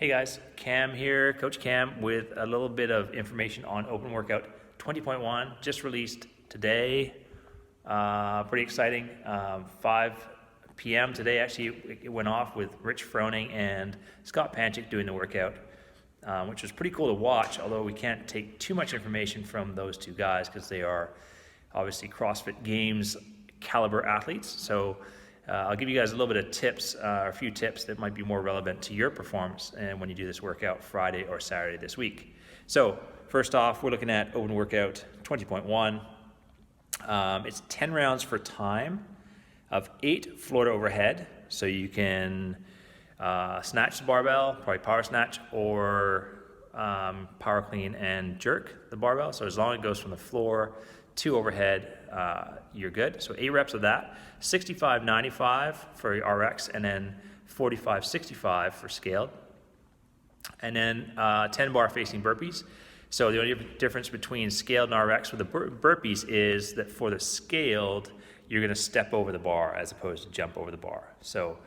Hey guys, Cam here, Coach Cam, with a little bit of information on Open Workout 20.1, just released today. Pretty exciting. 5 p.m. today, actually, it went off with Rich Froning and Scott Panchik doing the workout, which was pretty cool to watch, although we can't take too much information from those two guys because they are obviously CrossFit Games caliber athletes. So I'll give you guys a little bit of tips, a few tips that might be more relevant to your performance and when you do this workout Friday or Saturday this week. So first off, we're looking at Open Workout 20.1. It's 10 rounds for time of 8 floor to overhead. So you can snatch the barbell, probably power snatch, or power clean and jerk the barbell. So as long as it goes from the floor to overhead, you're good. So 8 reps of that, 65-95 for RX, and then 45-65 for scaled. And then 10 bar facing burpees. So the only difference between scaled and RX with the burpees is that for the scaled, you're gonna step over the bar as opposed to jump over the bar. So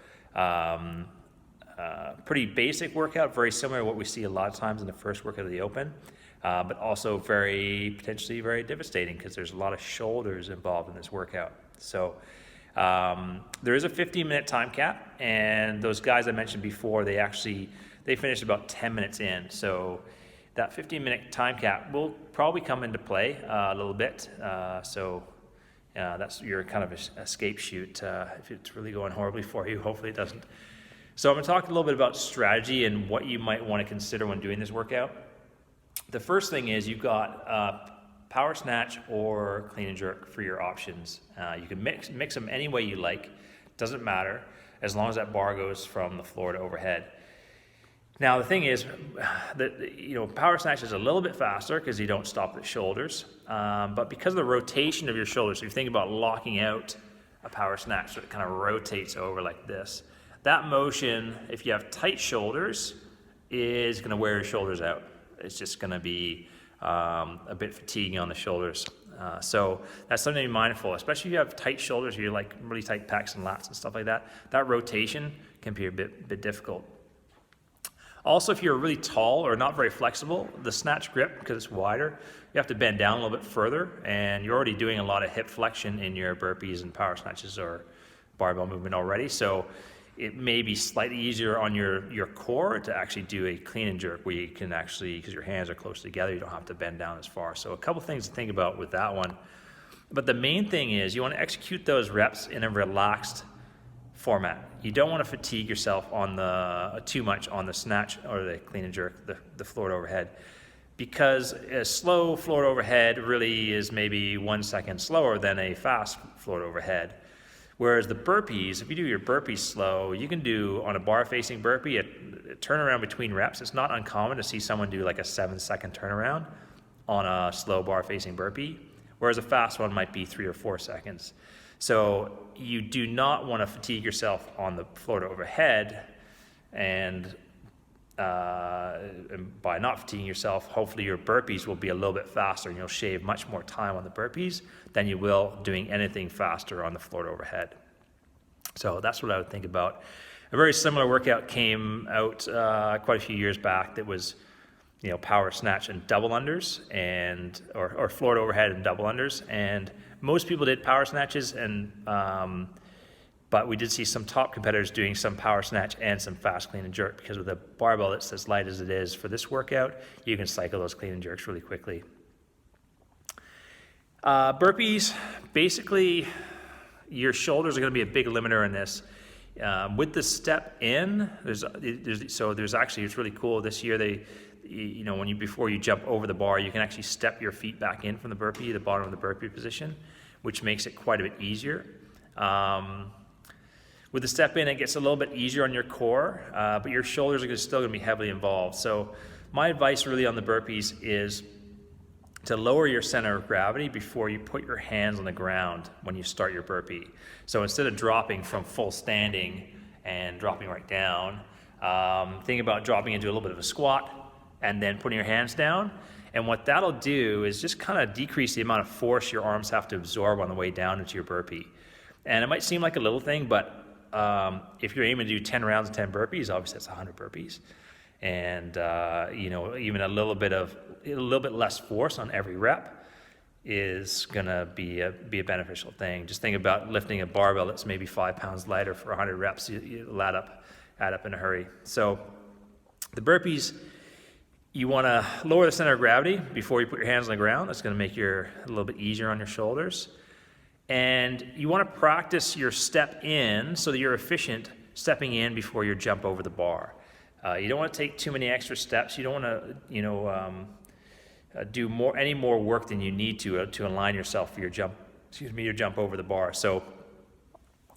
pretty basic workout, very similar to what we see a lot of times in the first workout of the Open. But also potentially very devastating because there's a lot of shoulders involved in this workout. So there is a 15-minute time cap, and those guys I mentioned before, they finished about 10 minutes in. So that 15-minute time cap will probably come into play a little bit. That's your kind of escape chute if it's really going horribly for you. Hopefully it doesn't. So I'm going to talk a little bit about strategy and what you might want to consider when doing this workout. The first thing is you've got power snatch or clean and jerk for your options. You can mix them any way you like. Doesn't matter as long as that bar goes from the floor to overhead. Now the thing is that power snatch is a little bit faster because you don't stop the shoulders, but because of the rotation of your shoulders, so if you think about locking out a power snatch, so it kind of rotates over like this. That motion, if you have tight shoulders, is going to wear your shoulders out. It's just going to be a bit fatiguing on the shoulders. So that's something to be mindful, especially if you have tight shoulders, you like really tight pecs and lats and stuff like that. That rotation can be a bit difficult. Also, if you're really tall or not very flexible, the snatch grip, because it's wider, you have to bend down a little bit further, and you're already doing a lot of hip flexion in your burpees and power snatches or barbell movement already. So it may be slightly easier on your core to actually do a clean and jerk where you can actually, because your hands are close together, you don't have to bend down as far. So a couple things to think about with that one. But the main thing is you want to execute those reps in a relaxed format. You don't want to fatigue yourself on too much on the snatch or the clean and jerk, the floor to overhead. Because a slow floor to overhead really is maybe 1 second slower than a fast floor to overhead. Whereas the burpees, if you do your burpees slow, you can do on a bar facing burpee, a turnaround between reps. It's not uncommon to see someone do like a 7-second turnaround on a slow bar facing burpee, whereas a fast one might be 3 or 4 seconds. So you do not want to fatigue yourself on the floor to overhead, and by not fatiguing yourself, hopefully your burpees will be a little bit faster and you'll shave much more time on the burpees than you will doing anything faster on the floor to overhead. So that's what I would think about. A very similar workout came out quite a few years back that was power snatch and double unders or floor to overhead and double unders, and most people did power snatches but we did see some top competitors doing some power snatch and some fast clean and jerk because with a barbell that's as light as it is for this workout, you can cycle those clean and jerks really quickly. Burpees, basically your shoulders are going to be a big limiter in this. With the step in, there's actually, it's really cool this year, before you jump over the bar, you can actually step your feet back in from the burpee, the bottom of the burpee position, which makes it quite a bit easier. With the step in, it gets a little bit easier on your core, but your shoulders are still going to be heavily involved. So my advice really on the burpees is to lower your center of gravity before you put your hands on the ground when you start your burpee. So instead of dropping from full standing and dropping right down, think about dropping into a little bit of a squat and then putting your hands down. And what that'll do is just kind of decrease the amount of force your arms have to absorb on the way down into your burpee. And it might seem like a little thing, but if you're aiming to do 10 rounds of 10 burpees, obviously that's 100 burpees. And even a little bit less force on every rep is gonna be a beneficial thing. Just think about lifting a barbell that's maybe 5 pounds lighter for 100 reps. It'll add up in a hurry. So the burpees, you want to lower the center of gravity before you put your hands on the ground. That's going to make a little bit easier on your shoulders. And you want to practice your step in so that you're efficient stepping in before you jump over the bar. You don't want to take too many extra steps. You don't want to, do any more work than you need to align yourself for your jump over the bar. So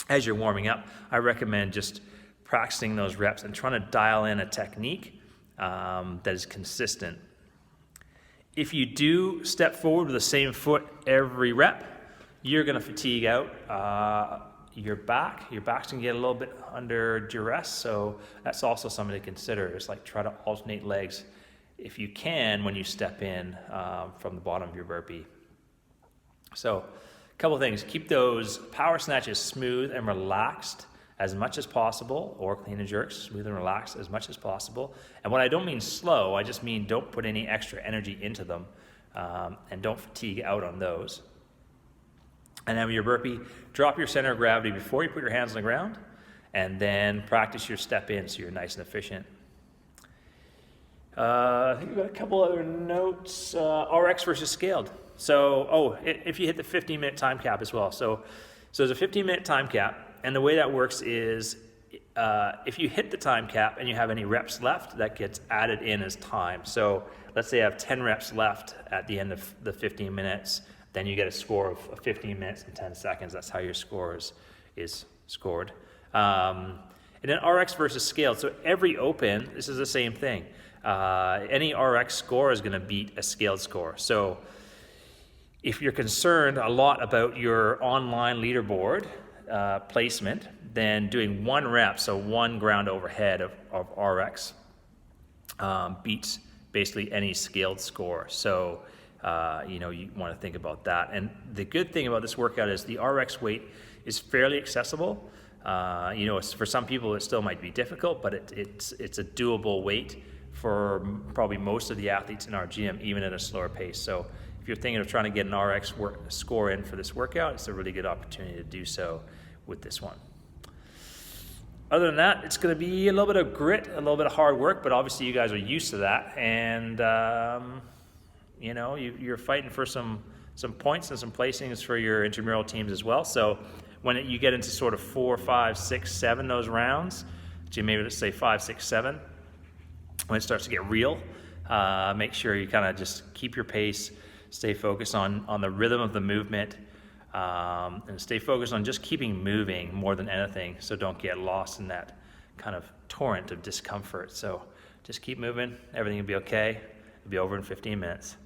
as you're warming up, I recommend just practicing those reps and trying to dial in a technique that is consistent. If you do step forward with the same foot every rep, you're going to fatigue out your back. Your back's going to get a little bit under duress, so that's also something to consider. It's like try to alternate legs if you can when you step in from the bottom of your burpee. So a couple of things. Keep those power snatches smooth and relaxed as much as possible, or clean and jerks, smooth and relaxed as much as possible. And what I don't mean slow, I just mean don't put any extra energy into them, and don't fatigue out on those. And then with your burpee, drop your center of gravity before you put your hands on the ground, and then practice your step in so you're nice and efficient. I think we've got a couple other notes. RX versus scaled. So, if you hit the 15-minute time cap as well. So there's a 15-minute time cap. And the way that works is if you hit the time cap and you have any reps left, that gets added in as time. So let's say I have 10 reps left at the end of the 15 minutes, then you get a score of 15 minutes and 10 seconds. That's how your score is scored. And then RX versus scaled. So every open, this is the same thing. Any RX score is going to beat a scaled score. So if you're concerned a lot about your online leaderboard, placement, then doing 1 rep, so 1 ground overhead of RX, beats basically any scaled score. So, you want to think about that. And the good thing about this workout is the RX weight is fairly accessible. For some people it still might be difficult, but it's a doable weight for probably most of the athletes in our gym, even at a slower pace. So if you're thinking of trying to get an RX score in for this workout, it's a really good opportunity to do so with this one. Other than that, it's going to be a little bit of grit, a little bit of hard work, but obviously you guys are used to that, and you're fighting for some points and some placings for your intramural teams as well. So when you get into sort of 4, 5, 6, 7 those rounds, maybe let's say 5, 6, 7, when it starts to get real, make sure you kind of just keep your pace, stay focused on the rhythm of the movement, and stay focused on just keeping moving more than anything, so don't get lost in that kind of torrent of discomfort. So just keep moving, everything will be okay. It'll be over in 15 minutes.